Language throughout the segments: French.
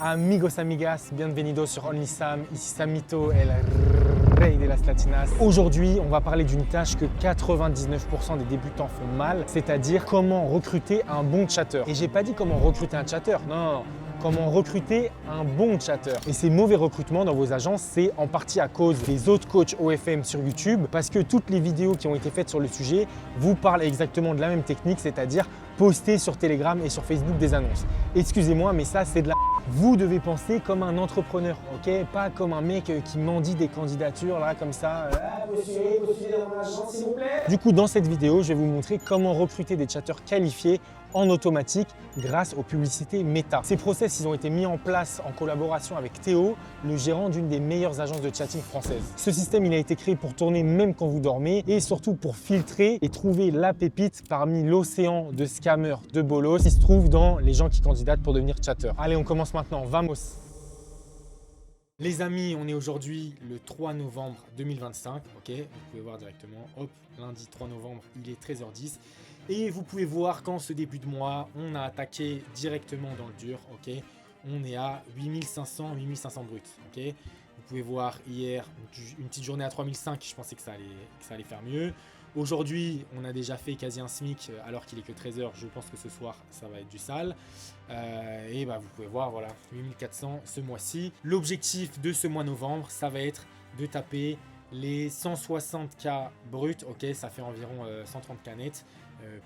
Amigos, amigas, bienvenidos sur Only Sam, ici Samito, el rey de las latinas. Aujourd'hui, on va parler d'une tâche que 99% des débutants font mal, c'est-à-dire comment recruter un bon chatter. Et j'ai pas dit comment recruter un chatter, non. Comment recruter un bon chatter. Et ces mauvais recrutements dans vos agences, c'est en partie à cause des autres coachs OFM sur YouTube, parce que toutes les vidéos qui ont été faites sur le sujet vous parlent exactement de la même technique, c'est-à-dire poster sur Telegram et sur Facebook des annonces. Excusez-moi, mais ça, c'est de la... Vous devez penser comme un entrepreneur, ok? Pas comme un mec qui mendie des candidatures là, comme ça. Postulez dans mon agence, s'il vous plaît. Du coup, dans cette vidéo, je vais vous montrer comment recruter des chatteurs qualifiés en automatique grâce aux publicités Meta. Ces process, ils ont été mis en place en collaboration avec Théo, le gérant d'une des meilleures agences de chatting françaises. Ce système, il a été créé pour tourner même quand vous dormez et surtout pour filtrer et trouver la pépite parmi l'océan de scammers, de bolos qui se trouvent dans les gens qui candidatent pour devenir chatter. Allez, on commence maintenant, vamos! Les amis, on est aujourd'hui le 3 novembre 2025, ok? Vous pouvez voir directement, hop, lundi 3 novembre, il est 13h10. Et vous pouvez voir qu'en ce début de mois, on a attaqué directement dans le dur, ok? On est à 8500 bruts, ok? Vous pouvez voir hier, une petite journée à 3005, je pensais que ça allait faire mieux. Aujourd'hui, on a déjà fait quasi un SMIC alors qu'il est que 13h. Je pense que ce soir, ça va être du sale. Et bah, vous pouvez voir, voilà, 8400 ce mois-ci. L'objectif de ce mois novembre, ça va être de taper les 160K bruts. Ok, ça fait environ 130K net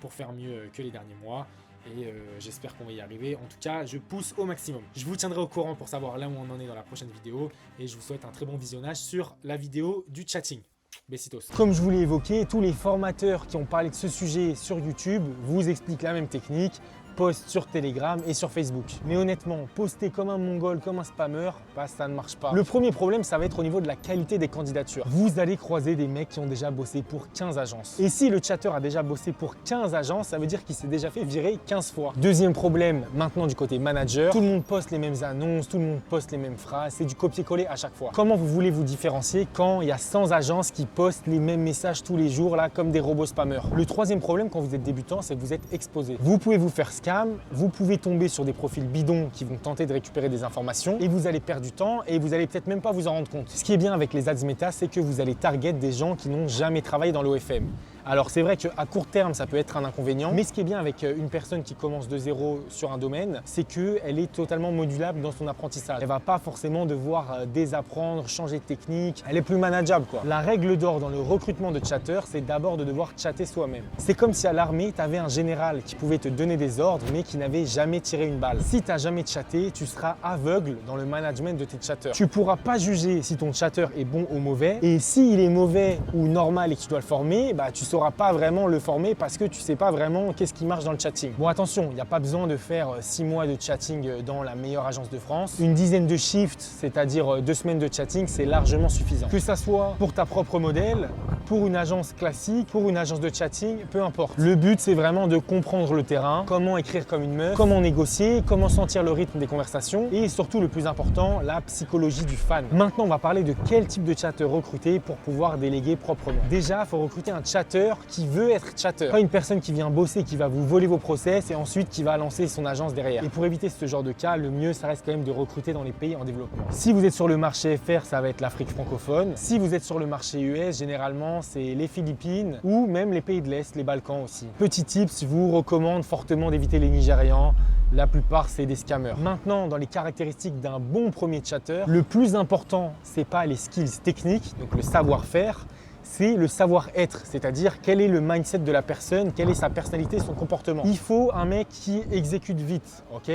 pour faire mieux que les derniers mois. Et j'espère qu'on va y arriver. En tout cas, je pousse au maximum. Je vous tiendrai au courant pour savoir là où on en est dans la prochaine vidéo. Et je vous souhaite un très bon visionnage sur la vidéo du chatting. Besitos. Comme je vous l'ai évoqué, tous les formateurs qui ont parlé de ce sujet sur YouTube vous expliquent la même technique. Poste sur Telegram et sur Facebook. Mais honnêtement, poster comme un mongol, comme un spammer, bah, ça ne marche pas. Le premier problème, ça va être au niveau de la qualité des candidatures. Vous allez croiser des mecs qui ont déjà bossé pour 15 agences. Et si le chatter a déjà bossé pour 15 agences, ça veut dire qu'il s'est déjà fait virer 15 fois. Deuxième problème, maintenant du côté manager, tout le monde poste les mêmes annonces, tout le monde poste les mêmes phrases, c'est du copier-coller à chaque fois. Comment vous voulez vous différencier quand il y a 100 agences qui postent les mêmes messages tous les jours là, comme des robots spammers? Le troisième problème quand vous êtes débutant, c'est que vous êtes exposé. Vous pouvez vous faire scam, vous pouvez tomber sur des profils bidons qui vont tenter de récupérer des informations et vous allez perdre du temps et vous allez peut-être même pas vous en rendre compte. Ce qui est bien avec les ads méta, c'est que vous allez target des gens qui n'ont jamais travaillé dans l'OFM. Alors c'est vrai qu'à court terme, ça peut être un inconvénient, mais ce qui est bien avec une personne qui commence de zéro sur un domaine, c'est qu'elle est totalement modulable dans son apprentissage. Elle ne va pas forcément devoir désapprendre, changer de technique, elle est plus manageable quoi. La règle d'or dans le recrutement de chatter, c'est d'abord de devoir chatter soi-même. C'est comme si à l'armée, tu avais un général qui pouvait te donner des ordres, mais qui n'avait jamais tiré une balle. Si tu n'as jamais chatté, tu seras aveugle dans le management de tes chatters. Tu ne pourras pas juger si ton chatter est bon ou mauvais, et s'il est mauvais ou normal et que tu dois le former, bah, tu sauras pas vraiment le former parce que tu sais pas vraiment qu'est-ce qui marche dans le chatting. Bon attention, il n'y a pas besoin de faire 6 mois de chatting dans la meilleure agence de France. Une dizaine de shifts, c'est-à-dire 2 semaines de chatting, c'est largement suffisant. Que ça soit pour ta propre modèle, pour une agence classique, pour une agence de chatting, peu importe. Le but, c'est vraiment de comprendre le terrain, comment écrire comme une meuf, comment négocier, comment sentir le rythme des conversations et surtout le plus important, la psychologie du fan. Maintenant, on va parler de quel type de chatter recruter pour pouvoir déléguer proprement. Déjà, il faut recruter un chatter qui veut être chatter. Pas une personne qui vient bosser, qui va vous voler vos process et ensuite qui va lancer son agence derrière. Et pour éviter ce genre de cas, le mieux, ça reste quand même de recruter dans les pays en développement. Si vous êtes sur le marché FR, ça va être l'Afrique francophone. Si vous êtes sur le marché US, généralement, c'est les Philippines ou même les pays de l'Est, les Balkans aussi. Petit tips, je vous recommande fortement d'éviter les Nigérians. La plupart, c'est des scammers. Maintenant, dans les caractéristiques d'un bon premier chatter, le plus important, c'est pas les skills techniques, donc le savoir-faire, c'est le savoir-être, c'est-à-dire quel est le mindset de la personne, quelle est sa personnalité, son comportement. Il faut un mec qui exécute vite, ok?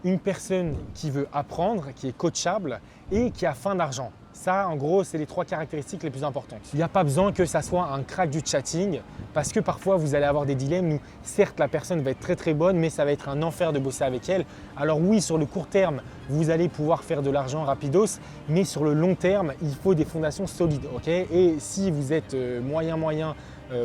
Une personne qui veut apprendre, qui est coachable et qui a faim d'argent. Ça, en gros, c'est les 3 caractéristiques les plus importantes. Il n'y a pas besoin que ça soit un crack du chatting parce que parfois, vous allez avoir des dilemmes où certes, la personne va être très très bonne, mais ça va être un enfer de bosser avec elle. Alors oui, sur le court terme, vous allez pouvoir faire de l'argent rapidos, mais sur le long terme, il faut des fondations solides. Ok? Et si vous êtes moyen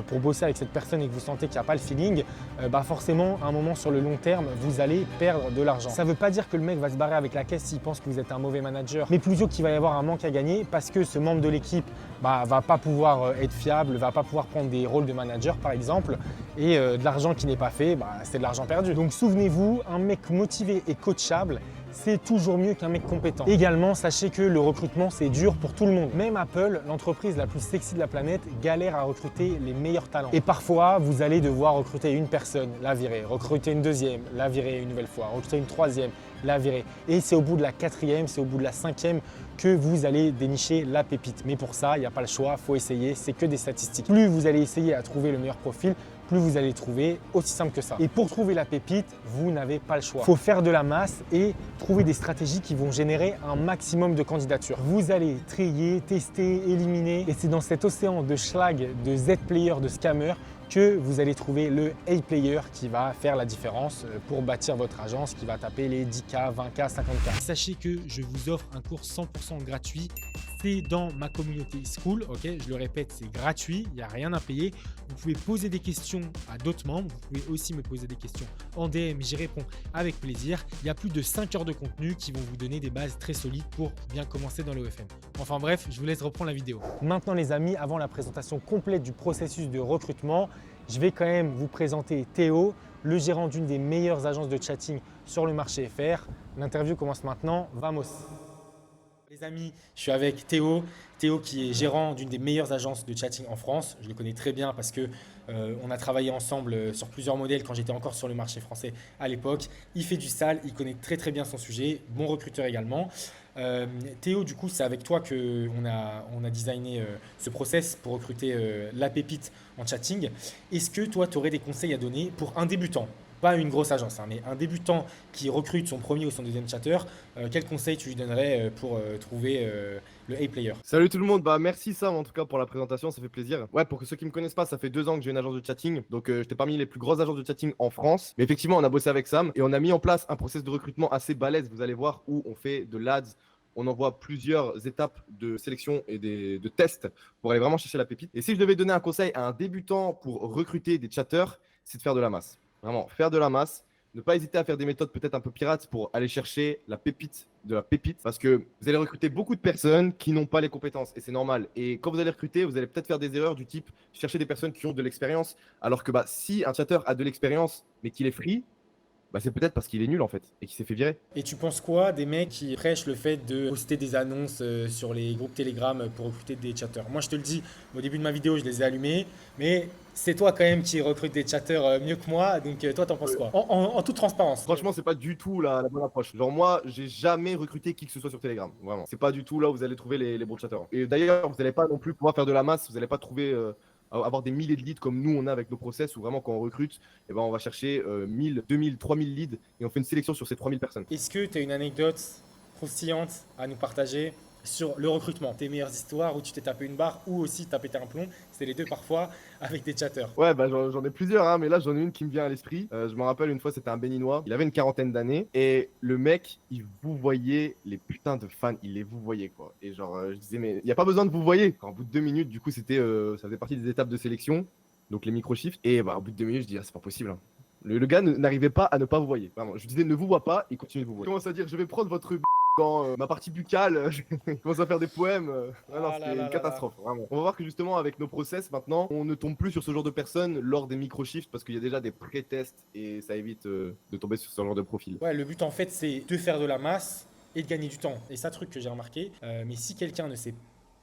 pour bosser avec cette personne et que vous sentez qu'il n'y a pas le feeling, bah forcément, à un moment sur le long terme, vous allez perdre de l'argent. Ça ne veut pas dire que le mec va se barrer avec la caisse s'il pense que vous êtes un mauvais manager, mais plutôt qu'il va y avoir un manque à gagner parce que ce membre de l'équipe va pas pouvoir être fiable, va pas pouvoir prendre des rôles de manager par exemple, et de l'argent qui n'est pas fait, c'est de l'argent perdu. Donc souvenez-vous, un mec motivé et coachable, c'est toujours mieux qu'un mec compétent. Également, sachez que le recrutement, c'est dur pour tout le monde. Même Apple, l'entreprise la plus sexy de la planète, galère à recruter les meilleurs talents. Et parfois, vous allez devoir recruter une personne, la virer, recruter une deuxième, la virer une nouvelle fois, recruter une troisième, la virer. Et c'est au bout de la quatrième, c'est au bout de la cinquième que vous allez dénicher la pépite. Mais pour ça, il n'y a pas le choix, il faut essayer, c'est que des statistiques. Plus vous allez essayer à trouver le meilleur profil, plus vous allez trouver, aussi simple que ça. Et pour trouver la pépite, vous n'avez pas le choix. Il faut faire de la masse et trouver des stratégies qui vont générer un maximum de candidatures. Vous allez trier, tester, éliminer et c'est dans cet océan de schlag, de Z-player, de scammers que vous allez trouver le A-player qui va faire la différence pour bâtir votre agence, qui va taper les 10K, 20K, 50K. Sachez que je vous offre un cours 100% gratuit. C'est dans ma communauté School, ok? Je le répète, c'est gratuit, il n'y a rien à payer. Vous pouvez poser des questions à d'autres membres. Vous pouvez aussi me poser des questions en DM, j'y réponds avec plaisir. Il y a plus de 5 heures de contenu qui vont vous donner des bases très solides pour bien commencer dans l'OFM. Enfin bref, je vous laisse reprendre la vidéo. Maintenant les amis, avant la présentation complète du processus de recrutement, je vais quand même vous présenter Théo, le gérant d'une des meilleures agences de chatting sur le marché FR. L'interview commence maintenant, vamos! Les amis, je suis avec Théo. Théo qui est gérant d'une des meilleures agences de chatting en France. Je le connais très bien parce que on a travaillé ensemble sur plusieurs modèles quand j'étais encore sur le marché français à l'époque. Il fait du sale, il connaît très bien son sujet, bon recruteur également. Théo, du coup, c'est avec toi qu'on a designé ce process pour recruter la pépite en chatting. Est-ce que toi, tu aurais des conseils à donner pour un débutant? Pas une grosse agence, hein, mais un débutant qui recrute son premier ou son deuxième chatter, quel conseil tu lui donnerais pour trouver le A-player? Salut tout le monde, merci Sam en tout cas pour la présentation, ça fait plaisir. Ouais, pour ceux qui me connaissent pas, ça fait 2 ans que j'ai une agence de chatting, donc j'étais parmi les plus grosses agences de chatting en France. Mais effectivement, on a bossé avec Sam et on a mis en place un process de recrutement assez balèze, vous allez voir, où on fait de l'ADS, on envoie plusieurs étapes de sélection et de tests pour aller vraiment chercher la pépite. Et si je devais donner un conseil à un débutant pour recruter des chatters, c'est de faire de la masse. Vraiment, faire de la masse. Ne pas hésiter à faire des méthodes peut-être un peu pirates pour aller chercher la pépite de la pépite. Parce que vous allez recruter beaucoup de personnes qui n'ont pas les compétences. Et c'est normal. Et quand vous allez recruter, vous allez peut-être faire des erreurs du type chercher des personnes qui ont de l'expérience. Alors que si un chatter a de l'expérience mais qu'il est free, c'est peut-être parce qu'il est nul en fait et qu'il s'est fait virer. Et tu penses quoi des mecs qui prêchent le fait de poster des annonces sur les groupes Telegram pour recruter des chatters? Moi je te le dis, au début de ma vidéo je les ai allumés, mais c'est toi quand même qui recrute des chatters mieux que moi, donc toi t'en penses quoi? En toute transparence. Franchement, c'est pas du tout la bonne approche. Genre moi, j'ai jamais recruté qui que ce soit sur Telegram, vraiment. C'est pas du tout là où vous allez trouver les bons chatters. Et d'ailleurs, vous n'allez pas non plus pouvoir faire de la masse, vous n'allez pas trouver avoir des milliers de leads comme nous on a avec nos process où vraiment quand on recrute, on va chercher 1000, 2000, 3000 leads et on fait une sélection sur ces 3000 personnes. Est-ce que tu as une anecdote croustillante à nous partager sur le recrutement, tes meilleures histoires où tu t'es tapé une barre ou aussi t'as pété un plomb? C'est les deux parfois avec des chatters. Ouais, j'en ai plusieurs, hein, mais là j'en ai une qui me vient à l'esprit. Je me rappelle une fois, c'était un béninois, il avait une quarantaine d'années et le mec, il vous voyait les putains de fans, il les vous voyait quoi. Et genre, je disais, mais il n'y a pas besoin de vous voyer. En bout de 2 minutes, du coup, ça faisait partie des étapes de sélection, donc les micro-shifts. Et au bout de 2 minutes, je dis, c'est pas possible. Hein. Le gars n'arrivait pas à ne pas vous voyer. Vraiment, je disais, ne vous vois pas, il continue de vous voir. Il commence à dire, je vais prendre votre dans ma partie buccale, je commence à faire des poèmes. C'était une catastrophe, vraiment. On va voir que justement, avec nos process, maintenant, on ne tombe plus sur ce genre de personnes lors des micro-shifts parce qu'il y a déjà des pré-tests et ça évite de tomber sur ce genre de profil. Ouais, le but en fait, c'est de faire de la masse et de gagner du temps. Et ça, truc que j'ai remarqué, mais si quelqu'un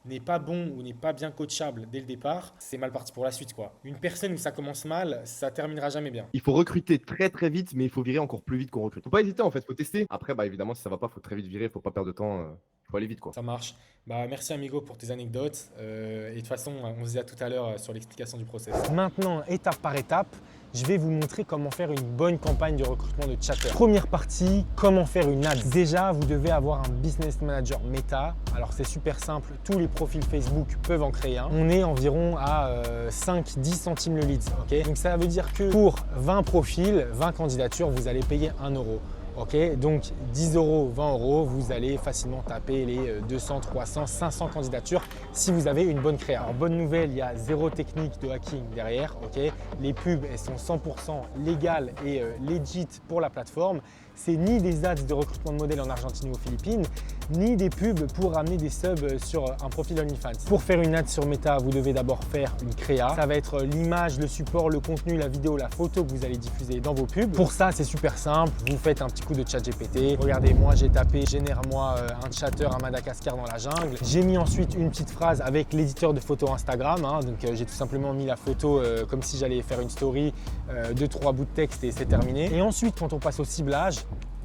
n'est pas bon ou n'est pas bien coachable dès le départ, c'est mal parti pour la suite quoi. Une personne où ça commence mal, ça terminera jamais bien. Il faut recruter très vite, mais il faut virer encore plus vite qu'on recrute. Faut pas hésiter en fait, faut tester. Après, évidemment, si ça va pas, faut très vite virer, faut pas perdre de temps, faut aller vite quoi. Ça marche. Merci amigo pour tes anecdotes. Et de toute façon, on se dit à tout à l'heure sur l'explication du process. Maintenant, étape par étape, je vais vous montrer comment faire une bonne campagne de recrutement de chatter. Première partie, comment faire une ad. Déjà, vous devez avoir un business manager Meta. Alors c'est super simple, tous les profils Facebook peuvent en créer un. On est environ à 5-10 centimes le lead. Okay, donc ça veut dire que pour 20 profils, 20 candidatures, vous allez payer 1 euro. Ok, donc 10 euros, 20 euros, vous allez facilement taper les 200, 300, 500 candidatures si vous avez une bonne créa. Alors bonne nouvelle, il y a zéro technique de hacking derrière. Ok, les pubs elles sont 100% légales et legit pour la plateforme. c'est ni des ads de recrutement de modèles en Argentine ou aux Philippines, ni des pubs pour ramener des subs sur un profil OnlyFans. Pour faire une ad sur Meta, vous devez d'abord faire une créa. Ça va être l'image, le support, le contenu, la vidéo, la photo que vous allez diffuser dans vos pubs. Pour ça, c'est super simple. Vous faites un petit coup de ChatGPT. Regardez, moi, j'ai tapé « Génère-moi un chatter à Madagascar dans la jungle ». J'ai mis ensuite une petite phrase avec l'éditeur de photos Instagram. Donc, j'ai tout simplement mis la photo comme si j'allais faire une story, 2-3 bouts de texte et c'est terminé. Et ensuite, quand on passe au ciblage,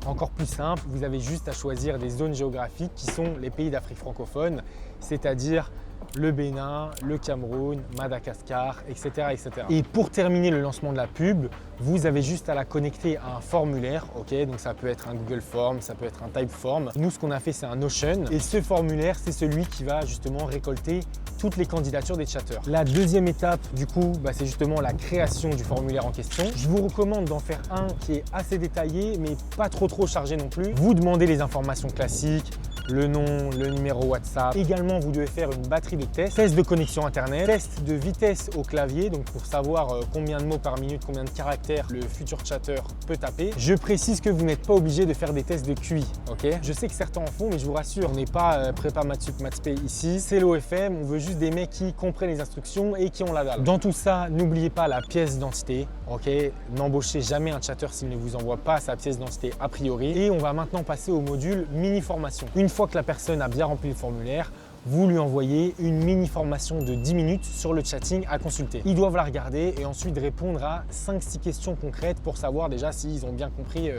encore plus simple, vous avez juste à choisir des zones géographiques qui sont les pays d'Afrique francophone, c'est-à-dire le Bénin, le Cameroun, Madagascar, etc., etc. Et pour terminer le lancement de la pub, vous avez juste à la connecter à un formulaire, ok? Donc ça peut être un Google Form, ça peut être un Typeform. Nous, ce qu'on a fait, c'est un Notion. Et ce formulaire, c'est celui qui va justement récolter toutes les candidatures des chatteurs. La deuxième étape, du coup, c'est justement la création du formulaire en question. Je vous recommande d'en faire un qui est assez détaillé, mais pas trop chargé non plus. Vous demandez les informations classiques, le nom, le numéro WhatsApp. Également, vous devez faire une batterie de tests, test de connexion Internet, test de vitesse au clavier, donc pour savoir combien de mots par minute, combien de caractères le futur chatter peut taper. Je précise que vous n'êtes pas obligé de faire des tests de QI, ok? Je sais que certains en font, mais je vous rassure, on n'est pas prépa mathsup mathspé ici. C'est l'OFM, on veut juste des mecs qui comprennent les instructions et qui ont la dalle. Dans tout ça, n'oubliez pas la pièce d'identité, ok? N'embauchez jamais un chatter s'il ne vous envoie pas sa pièce d'identité a priori. Et on va maintenant passer au module mini formation. Une fois que la personne a bien rempli le formulaire, vous lui envoyez une mini formation de 10 minutes sur le chatting à consulter. Ils doivent la regarder et ensuite répondre à 5-6 questions concrètes pour savoir déjà s'ils ont bien compris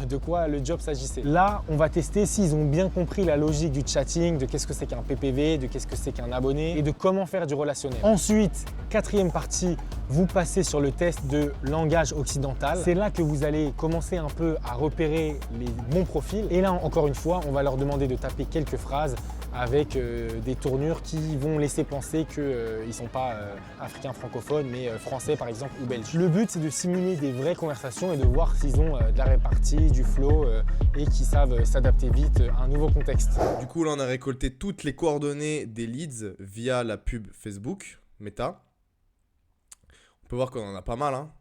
de quoi le job s'agissait. Là, on va tester s'ils ont bien compris la logique du chatting, de qu'est-ce que c'est qu'un PPV, de qu'est-ce que c'est qu'un abonné et de comment faire du relationnel. Ensuite, quatrième partie, vous passez sur le test de langage occidental. C'est là que vous allez commencer un peu à repérer les bons profils. Et là, encore une fois, on va leur demander de taper quelques phrases avec des tournures qui vont laisser penser qu'ils ne sont pas africains francophones, mais français par exemple ou belges. Le but, c'est de simuler des vraies conversations et de voir s'ils ont de la répartie, du flow et qu'ils savent s'adapter vite à un nouveau contexte. Du coup, là, on a récolté toutes les coordonnées des leads via la pub Facebook, Meta. On peut voir qu'on en a pas mal, hein.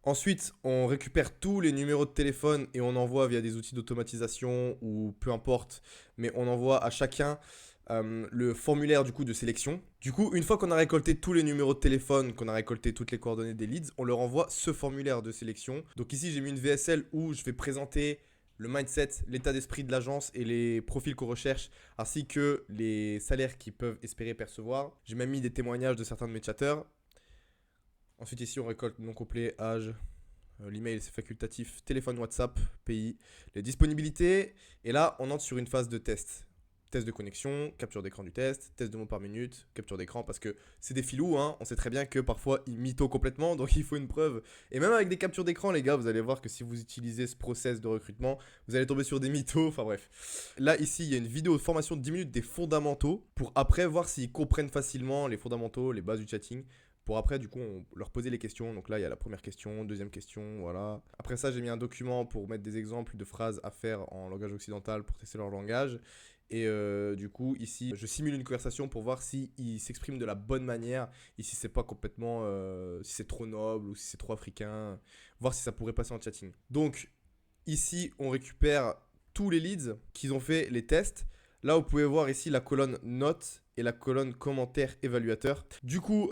Ensuite, on récupère tous les numéros de téléphone et on envoie via des outils d'automatisation ou peu importe, mais on envoie à chacun le formulaire du coup de sélection. Du coup, une fois qu'on a récolté tous les numéros de téléphone, qu'on a récolté toutes les coordonnées des leads, on leur envoie ce formulaire de sélection. Donc ici, j'ai mis une VSL où je vais présenter le mindset, l'état d'esprit de l'agence et les profils qu'on recherche, ainsi que les salaires qu'ils peuvent espérer percevoir. J'ai même mis des témoignages de certains de mes chatteurs. Ensuite, ici, on récolte nom complet, âge, l'email, c'est facultatif, téléphone, WhatsApp, pays, les disponibilités. Et là, on entre sur une phase de test. Test de connexion, capture d'écran du test, test de mots par minute, capture d'écran, parce que c'est des filous, hein. On sait très bien que parfois, ils mytho complètement, donc il faut une preuve. Et même avec des captures d'écran, les gars, vous allez voir que si vous utilisez ce process de recrutement, vous allez tomber sur des mythos, enfin bref. Là, ici, il y a une vidéo de formation de 10 minutes des fondamentaux, pour après voir s'ils comprennent facilement les fondamentaux, les bases du chatting. Pour après, du coup, on leur poser les questions. Donc là, il y a la première question, deuxième question, voilà. Après ça, j'ai mis un document pour mettre des exemples de phrases à faire en langage occidental pour tester leur langage. Et du coup, ici, je simule une conversation pour voir s'ils s'expriment de la bonne manière et si c'est pas complètement, si c'est trop noble ou si c'est trop africain, voir si ça pourrait passer en chatting. Donc, ici, on récupère tous les leads qu'ils ont fait les tests. Là, vous pouvez voir ici la colonne notes et la colonne commentaires évaluateurs. Du coup,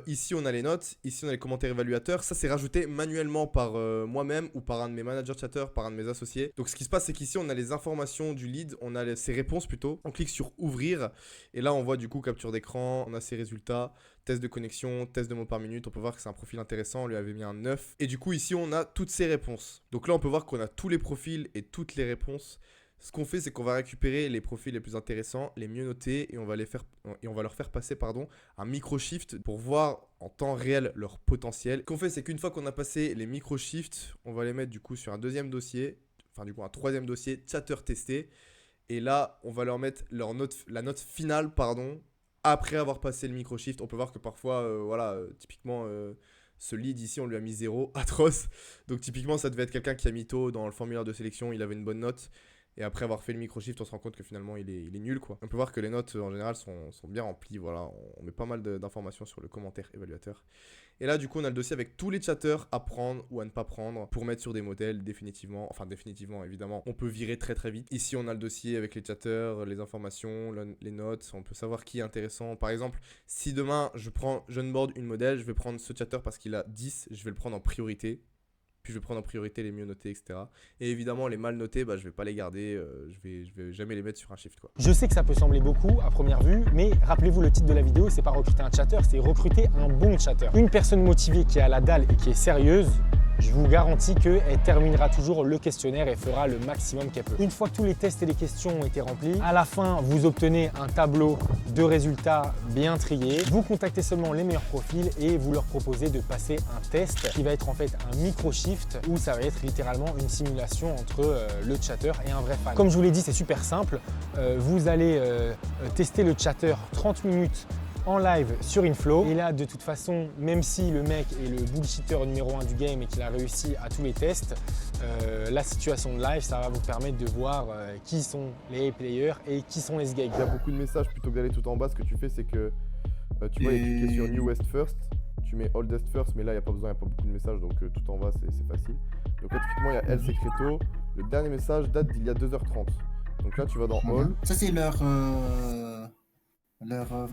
ici, on a les notes. Ici, on a les commentaires évaluateurs. Ça, c'est rajouté manuellement par moi-même ou par un de mes managers chatters, par un de mes associés. Donc, ce qui se passe, c'est qu'ici, on a les informations du lead. On a ses réponses plutôt. On clique sur ouvrir. Et là, on voit du coup capture d'écran. On a ses résultats. Test de connexion, test de mots par minute. On peut voir que c'est un profil intéressant. On lui avait mis un 9. Et du coup, ici, on a toutes ses réponses. Donc là, on peut voir qu'on a tous les profils et toutes les réponses. Ce qu'on fait, c'est qu'on va récupérer les profils les plus intéressants, les mieux notés, et on va leur faire passer un micro-shift pour voir en temps réel leur potentiel. Ce qu'on fait, c'est qu'une fois qu'on a passé les micro-shifts, on va les mettre du coup sur un deuxième dossier, enfin du coup un troisième dossier, chatter testé. Et là, on va leur mettre la note finale, après avoir passé le micro-shift. On peut voir que parfois, typiquement... ce lead ici, on lui a mis 0, atroce. Donc typiquement, ça devait être quelqu'un qui a mis tôt dans le formulaire de sélection, il avait une bonne note. Et après avoir fait le microshift, on se rend compte que finalement il est nul quoi. On peut voir que les notes en général sont bien remplies, voilà. On met pas mal d'informations sur le commentaire évaluateur. Et là du coup on a le dossier avec tous les chatters à prendre ou à ne pas prendre pour mettre sur des modèles définitivement. Enfin définitivement évidemment, on peut virer très vite. Ici on a le dossier avec les chatters, les informations, les notes, on peut savoir qui est intéressant. Par exemple, si demain je onboard une modèle, je vais prendre ce chatter parce qu'il a 10, je vais le prendre en priorité. Puis je vais prendre en priorité les mieux notés, etc. Et évidemment, les mal notés, je vais pas les garder, je vais jamais les mettre sur un shift, quoi. Je sais que ça peut sembler beaucoup à première vue, mais rappelez-vous le titre de la vidéo, c'est pas recruter un chatter, c'est recruter un bon chatter. Une personne motivée qui est à la dalle et qui est sérieuse, je vous garantis qu'elle terminera toujours le questionnaire et fera le maximum qu'elle peut. Une fois que tous les tests et les questions ont été remplis, à la fin, vous obtenez un tableau de résultats bien triés. Vous contactez seulement les meilleurs profils et vous leur proposez de passer un test qui va être en fait un micro-shift où ça va être littéralement une simulation entre le chatter et un vrai fan. Comme je vous l'ai dit, c'est super simple. Vous allez tester le chatter 30 minutes en live sur Inflow. Et là, de toute façon, même si le mec est le bullshitter numéro 1 du game et qu'il a réussi à tous les tests, la situation de live, ça va vous permettre de voir qui sont les players et qui sont les sgags. Il y a beaucoup de messages, plutôt que d'aller tout en bas, ce que tu fais, c'est que tu vois, il y a cliqué sur Newest First, tu mets Oldest First, mais là, il n'y a pas besoin, il n'y a pas beaucoup de messages, donc tout en bas, c'est facile. Donc là, typiquement, il y a El Secreto. Le dernier message date d'il y a 2h30. Donc là, tu vas dans All. Ça, c'est leur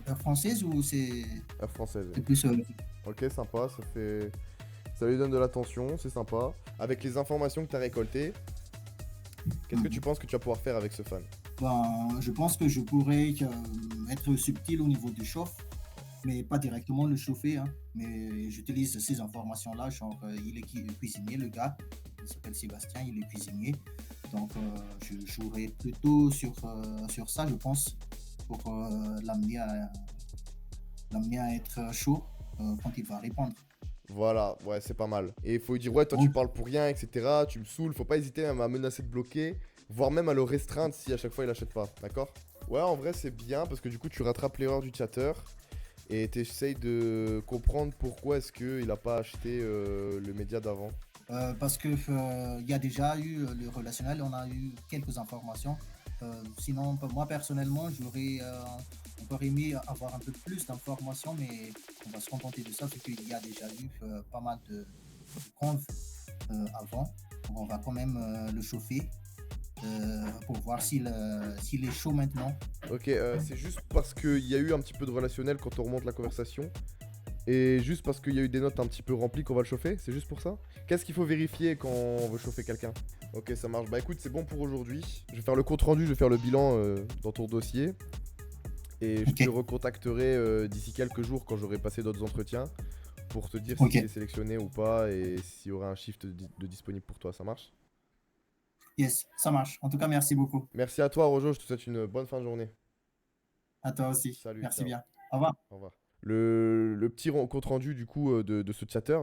heure française ou c'est Heure française. plus Ok, sympa, ça lui donne de l'attention, c'est sympa. Avec les informations que tu as récoltées, qu'est-ce que tu penses que tu vas pouvoir faire avec ce fan? je pense que je pourrais être subtil au niveau du chauffe, mais pas directement le chauffer. Mais j'utilise ces informations-là, genre il est cuisinier, le gars, il s'appelle Sébastien, il est cuisinier. Donc je jouerai plutôt sur ça, je pense, pour l'amener à être chaud quand il va répondre. Voilà, ouais, c'est pas mal. Et il faut lui dire, ouais, toi tu parles pour rien, etc. Tu me saoules, faut pas hésiter même à menacer de bloquer, voire même à le restreindre si à chaque fois il achète pas, d'accord? Ouais, en vrai, c'est bien parce que du coup, tu rattrapes l'erreur du chatter et tu essayes de comprendre pourquoi est-ce qu'il a pas acheté le média d'avant. Parce que il y a déjà eu le relationnel, on a eu quelques informations. Sinon, moi personnellement, j'aurais encore aimé avoir un peu plus d'informations, mais on va se contenter de ça, parce qu'il y a déjà eu pas mal de conf avant. Donc on va quand même le chauffer pour voir s'il est chaud maintenant. Ok, c'est juste parce qu'il y a eu un petit peu de relationnel quand on remonte la conversation. Et juste parce qu'il y a eu des notes un petit peu remplies qu'on va le chauffer, c'est juste pour ça? Qu'est-ce qu'il faut vérifier quand on veut chauffer quelqu'un? Ok, ça marche. Bah écoute, c'est bon pour aujourd'hui. Je vais faire le compte rendu, je vais faire le bilan dans ton dossier. Et je te recontacterai d'ici quelques jours quand j'aurai passé d'autres entretiens pour te dire si tu es sélectionné ou pas et s'il y aura un shift de disponible pour toi. Ça marche? Yes, ça marche. En tout cas, merci beaucoup. Merci à toi, Rojo. Je te souhaite une bonne fin de journée. À toi aussi. Salut. Merci ciao. bien. Au revoir. Au revoir. Le petit compte rendu du coup de ce chatter.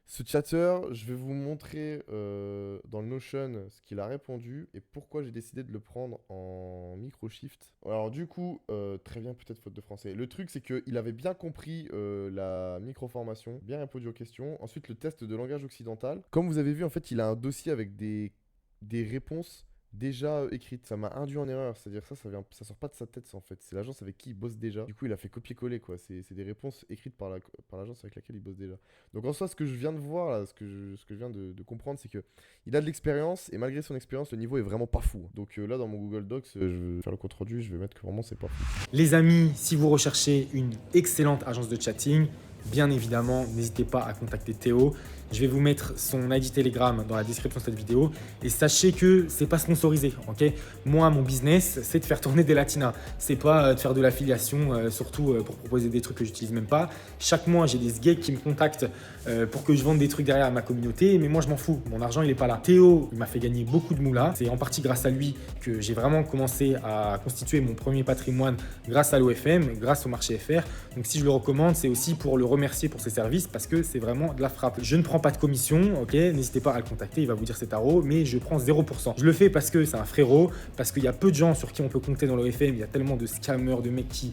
Ce chatter, je vais vous montrer dans le Notion ce qu'il a répondu et pourquoi j'ai décidé de le prendre en micro-shift. Alors du coup, très bien, peut-être faute de français. Le truc, c'est qu'il avait bien compris la micro-formation, bien répondu aux questions. Ensuite, le test de langage occidental. Comme vous avez vu, en fait, il a un dossier avec des réponses déjà écrites. Ça m'a induit en erreur, c'est-à-dire ça sort pas de sa tête, ça, en fait. C'est l'agence avec qui il bosse déjà. Du coup, il a fait copier-coller, quoi. C'est des réponses écrites par l'agence avec laquelle il bosse déjà. Donc en soi, ce que je viens de voir, là, ce que je viens de comprendre, c'est que il a de l'expérience et malgré son expérience, le niveau est vraiment pas fou. Donc là, dans mon Google Docs, je vais faire le compte rendu, je vais mettre que vraiment c'est pas fou. Les amis, si vous recherchez une excellente agence de chatting, bien évidemment, n'hésitez pas à contacter Théo. Je vais vous mettre son ID Telegram dans la description de cette vidéo. Et sachez que c'est pas sponsorisé, ok? Moi, mon business, c'est de faire tourner des latinas. C'est pas de faire de l'affiliation, surtout pour proposer des trucs que j'utilise même pas. Chaque mois, j'ai des sgeeks qui me contactent pour que je vende des trucs derrière à ma communauté. Mais moi, je m'en fous. Mon argent, il est pas là. Théo, il m'a fait gagner beaucoup de moula. C'est en partie grâce à lui que j'ai vraiment commencé à constituer mon premier patrimoine grâce à l'OFM, grâce au marché FR. Donc, si je le recommande, c'est aussi pour le remercier pour ses services parce que c'est vraiment de la frappe. Je ne prends pas de commission, ok? N'hésitez pas à le contacter, il va vous dire c'est tarot, mais je prends 0%. Je le fais parce que c'est un frérot, parce qu'il y a peu de gens sur qui on peut compter dans l'OFM, il y a tellement de scammers, de mecs qui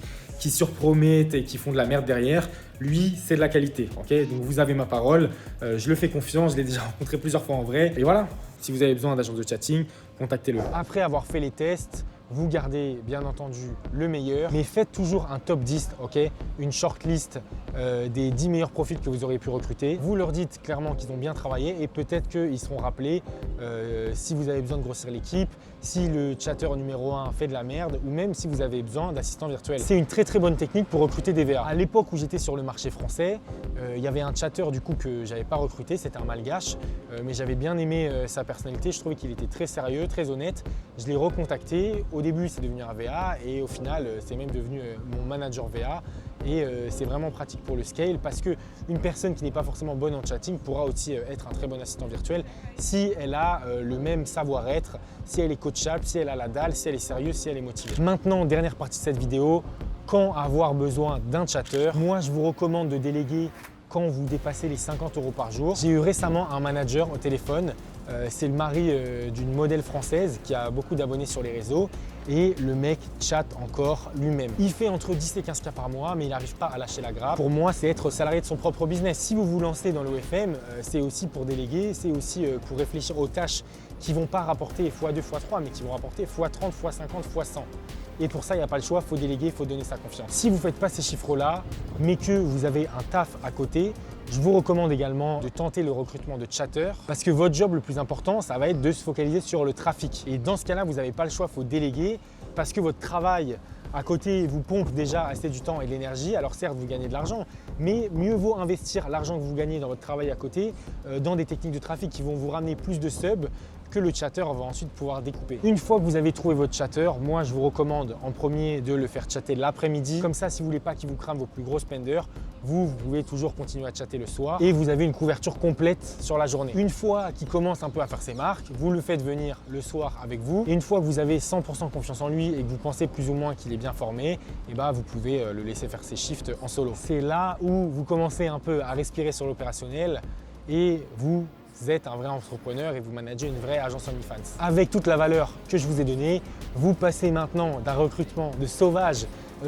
surpromettent et qui font de la merde derrière. Lui, c'est de la qualité, ok? Donc vous avez ma parole, je le fais confiance, je l'ai déjà rencontré plusieurs fois en vrai. Et voilà, si vous avez besoin d'agence de chatting, contactez-le. Après avoir fait les tests, vous gardez bien entendu le meilleur, mais faites toujours un top 10, ok? Une shortlist des 10 meilleurs profils que vous auriez pu recruter. Vous leur dites clairement qu'ils ont bien travaillé et peut-être qu'ils seront rappelés si vous avez besoin de grossir l'équipe, si le chatter numéro 1 fait de la merde ou même si vous avez besoin d'assistants virtuels. C'est une très bonne technique pour recruter des VA. À l'époque où j'étais sur le marché français, il y avait un chatter du coup que j'avais pas recruté, c'était un malgache, mais j'avais bien aimé sa personnalité, je trouvais qu'il était très sérieux, très honnête. Je l'ai recontacté. Au début, c'est devenu un VA et au final, c'est même devenu mon manager VA. Et c'est vraiment pratique pour le scale parce qu'une personne qui n'est pas forcément bonne en chatting pourra aussi être un très bon assistant virtuel si elle a le même savoir-être, si elle est coachable, si elle a la dalle, si elle est sérieuse, si elle est motivée. Maintenant, dernière partie de cette vidéo, quand avoir besoin d'un chatter. Moi, je vous recommande de déléguer quand vous dépassez les 50 € par jour. J'ai eu récemment un manager au téléphone. C'est le mari d'une modèle française qui a beaucoup d'abonnés sur les réseaux et le mec chatte encore lui-même. Il fait entre 10 et 15 K par mois, mais il n'arrive pas à lâcher la grappe. Pour moi, c'est être salarié de son propre business. Si vous vous lancez dans l'OFM, c'est aussi pour déléguer, c'est aussi pour réfléchir aux tâches qui ne vont pas rapporter x2, x3, mais qui vont rapporter x30, x50, x100. Et pour ça, il n'y a pas le choix, il faut déléguer, il faut donner sa confiance. Si vous ne faites pas ces chiffres-là, mais que vous avez un taf à côté, je vous recommande également de tenter le recrutement de chatter parce que votre job le plus important, ça va être de se focaliser sur le trafic. Et dans ce cas-là, vous n'avez pas le choix, il faut déléguer parce que votre travail à côté vous pompe déjà assez du temps et de l'énergie. Alors certes, vous gagnez de l'argent, mais mieux vaut investir l'argent que vous gagnez dans votre travail à côté dans des techniques de trafic qui vont vous ramener plus de subs que le chatter va ensuite pouvoir découper. Une fois que vous avez trouvé votre chatter, moi je vous recommande en premier de le faire chatter l'après-midi. Comme ça, si vous ne voulez pas qu'il vous crame vos plus gros spenders, vous pouvez toujours continuer à chatter le soir et vous avez une couverture complète sur la journée. Une fois qu'il commence un peu à faire ses marques, vous le faites venir le soir avec vous. Et une fois que vous avez 100% confiance en lui et que vous pensez plus ou moins qu'il est bien formé, et bah, vous pouvez le laisser faire ses shifts en solo. C'est là où vous commencez un peu à respirer sur l'opérationnel et vous êtes un vrai entrepreneur et vous managez une vraie agence OnlyFans. Avec toute la valeur que je vous ai donnée, vous passez maintenant d'un recrutement de sauvage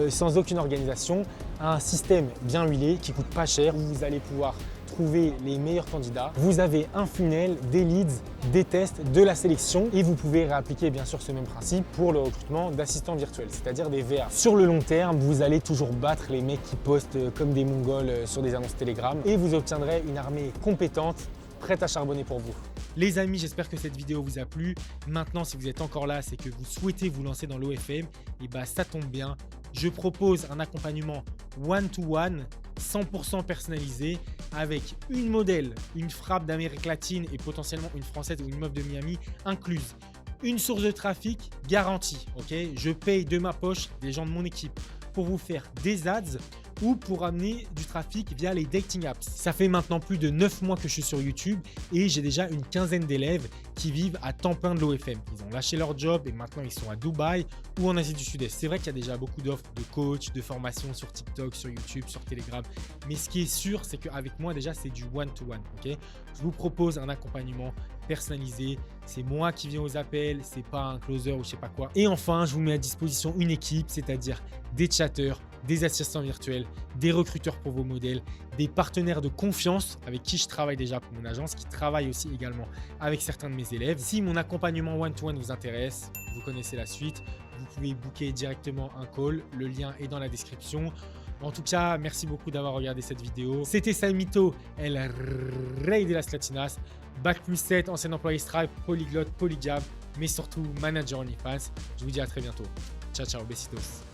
sans aucune organisation à un système bien huilé qui coûte pas cher où vous allez pouvoir trouver les meilleurs candidats. Vous avez un funnel, des leads, des tests, de la sélection et vous pouvez réappliquer bien sûr ce même principe pour le recrutement d'assistants virtuels, c'est-à-dire des VA. Sur le long terme, vous allez toujours battre les mecs qui postent comme des mongols sur des annonces Telegram et vous obtiendrez une armée compétente prête à charbonner pour vous. Les amis, j'espère que cette vidéo vous a plu. Maintenant, si vous êtes encore là, c'est que vous souhaitez vous lancer dans l'OFM, et bah ça tombe bien. Je propose un accompagnement one-to-one, 100% personnalisé, avec une modèle, une frappe d'Amérique latine et potentiellement une française ou une meuf de Miami incluse. Une source de trafic garantie, ok? Je paye de ma poche des gens de mon équipe pour vous faire des ads ou pour amener du trafic via les dating apps. Ça fait maintenant plus de 9 mois que je suis sur YouTube et j'ai déjà une quinzaine d'élèves qui vivent à temps plein de l'OFM. Ils ont lâché leur job et maintenant ils sont à Dubaï ou en Asie du Sud-Est. C'est vrai qu'il y a déjà beaucoup d'offres de coach, de formation sur TikTok, sur YouTube, sur Telegram. Mais ce qui est sûr, c'est qu'avec moi déjà, c'est du one-to-one. Ok, je vous propose un accompagnement personnalisé. C'est moi qui viens aux appels, c'est pas un closer ou je sais pas quoi. Et enfin, je vous mets à disposition une équipe, c'est-à-dire des chatteurs, des assistants virtuels, des recruteurs pour vos modèles, des partenaires de confiance avec qui je travaille déjà pour mon agence, qui travaillent aussi également avec certains de mes élèves. Si mon accompagnement one-to-one vous intéresse, vous connaissez la suite, vous pouvez booker directement un call. Le lien est dans la description. En tout cas, merci beaucoup d'avoir regardé cette vidéo. C'était Saimito, el rey de las latinas, Bac +7, ancien employé Stripe, polyglotte, polygame, mais surtout manager OnlyFans. Je vous dis à très bientôt. Ciao, ciao, besitos.